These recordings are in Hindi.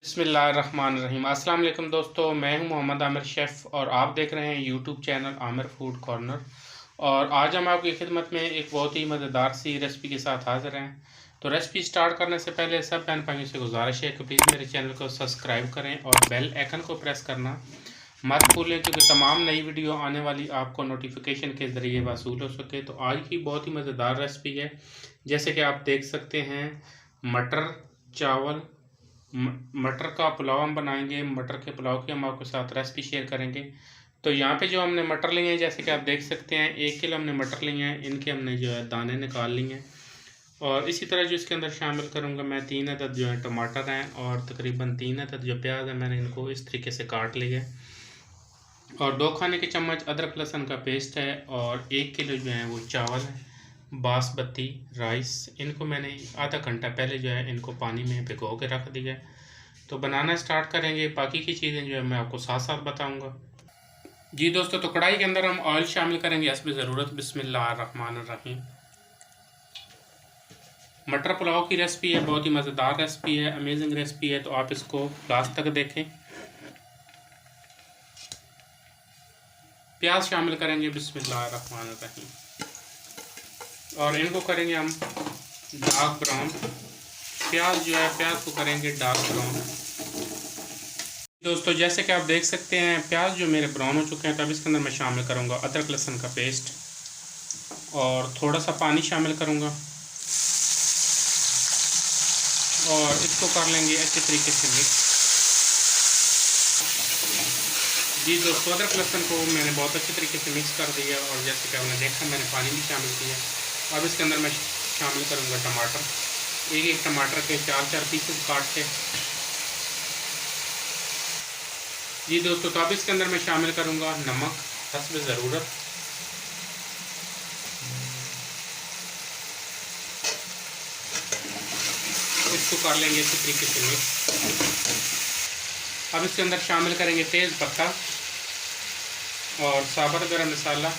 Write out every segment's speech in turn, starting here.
बिस्मिल्लाहिर्रहमानिर्रहीम। अस्सलाम वालेकुम दोस्तों, मैं हूं मोहम्मद आमिर शेफ़ और आप देख रहे हैं YouTube channel Aamir food corner. और आज हम आपकी खिदमत में एक बहुत ही मज़ेदार सी रेसिपी के साथ हाज़िर हैं। तो रेसिपी स्टार्ट करने से पहले सब बहन भाइयों से गुजारिश है कि प्लीज़ मेरे चैनल को सब्सक्राइब करें और बेल आइकन को प्रेस करना मत भूलें, क्योंकि तमाम नई वीडियो आने वाली आपको नोटिफिकेशन के ज़रिए वसूल हो सके। तो आज की बहुत ही मज़ेदार रेसिपी है, जैसे कि आप देख सकते हैं मटर चावल मटर का पुलाव हम बनाएंगे। मटर के पुलाव की हम आपके साथ रेसिपी शेयर करेंगे। तो यहाँ पे जो हमने मटर लिए हैं, जैसे कि आप देख सकते हैं 1 किलो हमने मटर लिए हैं। इनके हमने जो है दाने निकाल लिए हैं। और इसी तरह जो इसके अंदर शामिल करूँगा मैं 3 अदद जो है टमाटर हैं और तकरीबन 3 अदद जो प्याज है मैंने इनको इस तरीके से काट लिए है। और 2 खाने के चम्मच अदरक लहसुन का पेस्ट है और 1 किलो जो है वो चावल है बासमती राइस। इनको मैंने आधा घंटा पहले जो है इनको पानी में भिगो के रख दिया है। तो बनाना स्टार्ट करेंगे, बाकी की चीज़ें जो है मैं आपको साथ साथ बताऊंगा। जी दोस्तों, तो कढ़ाई के अंदर हम ऑयल शामिल करेंगे हस्ब ज़रूरत। बिस्मिल्लाहिर्रहमानिर्रहीम। मटर पुलाव की रेसिपी है, बहुत ही मज़ेदार रेसिपी है, अमेजिंग रेसिपी है, तो आप इसको लास्ट तक देखें। प्याज शामिल करेंगे बिस्मिल्लाहिर्रहमानिर्रहीम और इनको करेंगे हम डार्क ब्राउन। प्याज जो है प्याज को करेंगे डार्क ब्राउन। दोस्तों जैसे कि आप देख सकते हैं प्याज जो मेरे ब्राउन हो चुके हैं, तो अब इसके अंदर मैं शामिल करूंगा अदरक लहसुन का पेस्ट और थोड़ा सा पानी शामिल करूंगा और इसको कर लेंगे अच्छे तरीके से मिक्स। जी दोस्तों, अदरक लहसुन को मैंने बहुत अच्छे तरीके से मिक्स कर दिया और जैसे कि आपने देखा मैंने पानी भी शामिल किया। अब इसके अंदर मैं शामिल करूंगा टमाटर। एक टमाटर के 4-4 पीसेस काट के। जी दोस्तों, तो अब इसके अंदर मैं शामिल करूंगा नमक हस्ब ज़रूरत। इसको कर लेंगे इसी तरीके से मिक्स। अब इसके अंदर शामिल करेंगे तेज़ पत्ता और साबुत गरम मसाला।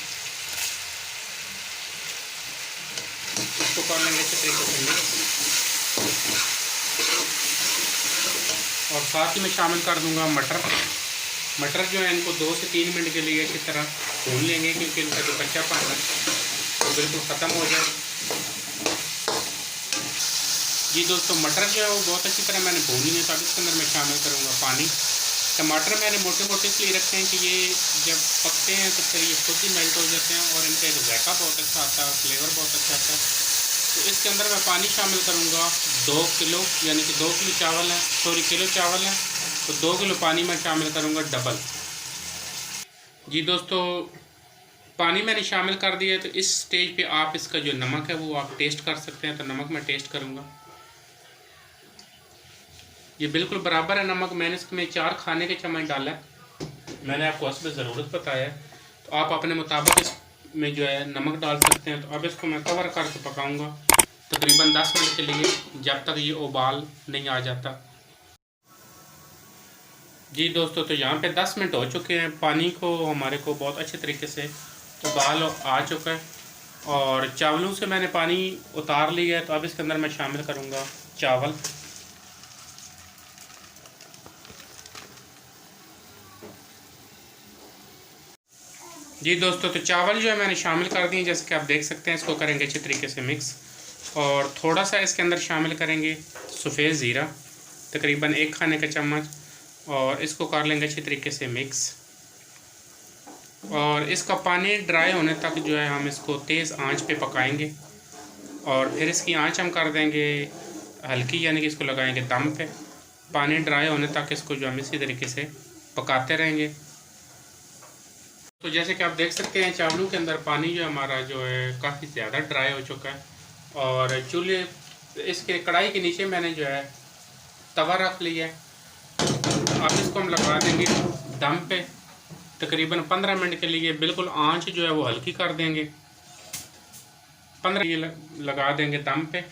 इसको कर लेंगे इसी तरीके से मिक्स और साथ ही मैं शामिल कर दूंगा मटर जो है इनको 2 से 3 मिनट के लिए अच्छी तरह भून लेंगे, क्योंकि इनका जो कच्चापन है वो बिल्कुल ख़त्म हो जाए। जी दोस्तों, मटर जो है वो बहुत अच्छी तरह मैंने भूनी है। तो अब इसके अंदर मैं शामिल करूँगा पानी। टमाटर मैंने मोटे मोटे इसलिए रखे हैं कि ये जब पकते हैं तो फिर ये खुद ही मेल्ट हो जाते हैं और इनका एक जायका बहुत अच्छा आता है और फ्लेवर बहुत अच्छा आता है। तो इसके अंदर मैं पानी शामिल करूँगा 2 किलो, यानी कि 2 किलो चावल है, सॉरी किलो चावल है तो 2 किलो पानी मैं शामिल करूँगा डबल। जी दोस्तों, पानी मैंने शामिल कर दिया है। तो इस स्टेज पे आप इसका जो नमक है वो आप टेस्ट कर सकते हैं। तो नमक मैं टेस्ट करूँगा, ये बिल्कुल बराबर है नमक। मैंने इसमें 4 खाने के चम्मच डाला है, मैंने आपको हस्ब ज़रूरत बताया है। तो आप अपने मुताबिक इसमें जो है नमक डाल सकते हैं। तो अब इसको मैं कवर करके पकाऊंगा तकरीबन 10 मिनट के लिए, जब तक ये उबाल नहीं आ जाता। जी दोस्तों, तो यहाँ पे 10 मिनट हो चुके हैं। पानी को हमारे को बहुत अच्छे तरीके से उबाल आ चुका है और चावलों से मैंने पानी उतार लिया है। तो अब इसके अंदर मैं शामिल करूँगा चावल। जी दोस्तों, तो चावल जो है मैंने शामिल कर दिए, जैसे कि आप देख सकते हैं। इसको करेंगे अच्छे तरीके से मिक्स और थोड़ा सा इसके अंदर शामिल करेंगे सफ़ेद ज़ीरा, तकरीबन 1 खाने का चम्मच, और इसको कर लेंगे अच्छे तरीके से मिक्स। और इसका पानी ड्राई होने तक जो है हम इसको तेज़ आंच पे पकाएंगे और फिर इसकी आंच हम कर देंगे हल्की, यानी कि इसको लगाएंगे दम पे। पानी ड्राई होने तक इसको जो हम इसी तरीके से पकाते रहेंगे। तो जैसे कि आप देख सकते हैं चावलों के अंदर पानी जो हमारा जो है काफ़ी ज़्यादा ड्राई हो चुका है और चूल्हे इसके कढ़ाई के नीचे मैंने जो है तवा रख लिया है। अब इसको हम लगा देंगे दम पे तकरीबन 15 मिनट के लिए। बिल्कुल आंच जो है वो हल्की कर देंगे, 15 लगा देंगे दम पे।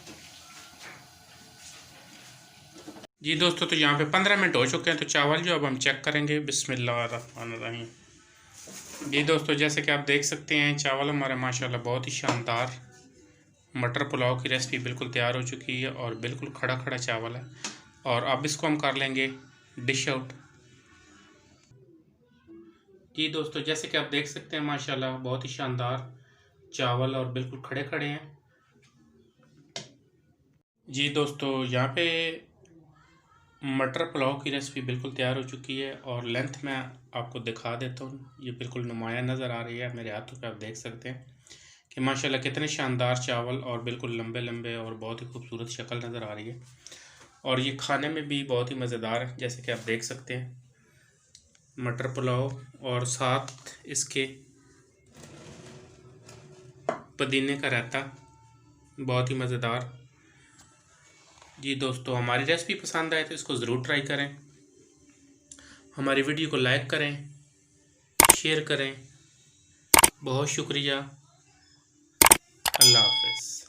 जी दोस्तों, तो यहाँ पे 15 मिनट हो चुके हैं। तो चावल जो अब हम चेक करेंगे बिस्मिल्लाहिर्रहमानिर्रहीम। जी दोस्तों, जैसे कि आप देख सकते हैं चावल हमारे माशाल्लाह बहुत ही शानदार मटर पुलाव की रेसिपी बिल्कुल तैयार हो चुकी है और बिल्कुल खड़ा खड़ा चावल है। और अब इसको हम कर लेंगे डिश आउट। जी दोस्तों, जैसे कि आप देख सकते हैं माशाल्लाह बहुत ही शानदार चावल और बिल्कुल खड़े खड़े हैं। जी दोस्तों, यहाँ पे मटर पुलाव की रेसिपी बिल्कुल तैयार हो चुकी है और लेंथ में आपको दिखा देता हूँ। ये बिल्कुल नुमाया नज़र आ रही है मेरे हाथों पे, आप देख सकते हैं कि माशाल्लाह कितने शानदार चावल और बिल्कुल लंबे लंबे और बहुत ही खूबसूरत शक्ल नज़र आ रही है। और ये खाने में भी बहुत ही मज़ेदार है, जैसे कि आप देख सकते हैं मटर पुलाव और साथ इसके पुदीने का रायता, बहुत ही मज़ेदार। जी दोस्तों, हमारी रेसिपी पसंद आए तो इसको ज़रूर ट्राई करें। हमारी वीडियो को लाइक करें, शेयर करें। बहुत शुक्रिया। अल्लाह हाफ़िज़।